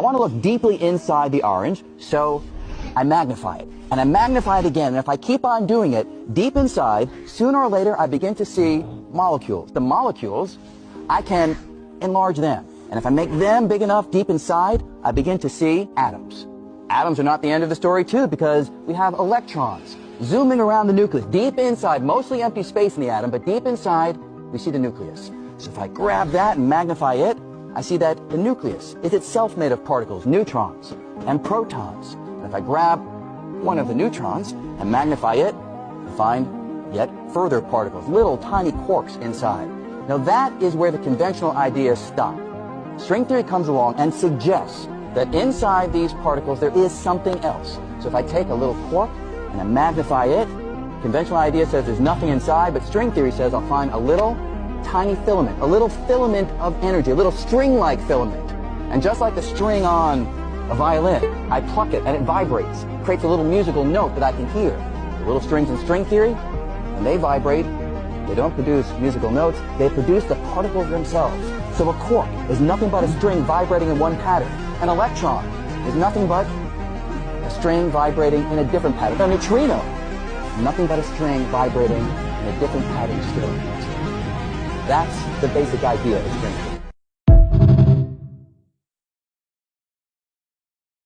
I want to look deeply inside the orange, so I magnify it. And I magnify it again, and if I keep on doing it, deep inside, sooner or later I begin to see molecules. The molecules, I can enlarge them. And if I make them big enough deep inside, I begin to see atoms. Atoms are not the end of the story too, because we have electrons zooming around the nucleus. Deep inside, mostly empty space in the atom, but deep inside, we see the nucleus. So if I grab that and magnify it, I see that the nucleus is itself made of particles, neutrons and protons. And if I grab one of the neutrons and magnify it, I find yet further particles, little tiny quarks inside. Now that is where the conventional ideas stop. String theory comes along and suggests that inside these particles there is something else. So if I take a little quark and I magnify it, conventional idea says there's nothing inside, but string theory says I'll find a little tiny filament, a little filament of energy, a little string-like filament. And just like the string on a violin, I pluck it and it vibrates, creates a little musical note that I can hear. The little strings in string theory, when they vibrate, they don't produce musical notes, they produce the particles themselves. So a quark is nothing but a string vibrating in one pattern. An electron is nothing but a string vibrating in a different pattern. A neutrino, nothing but a string vibrating in a different pattern still. That's the basic idea of string theory.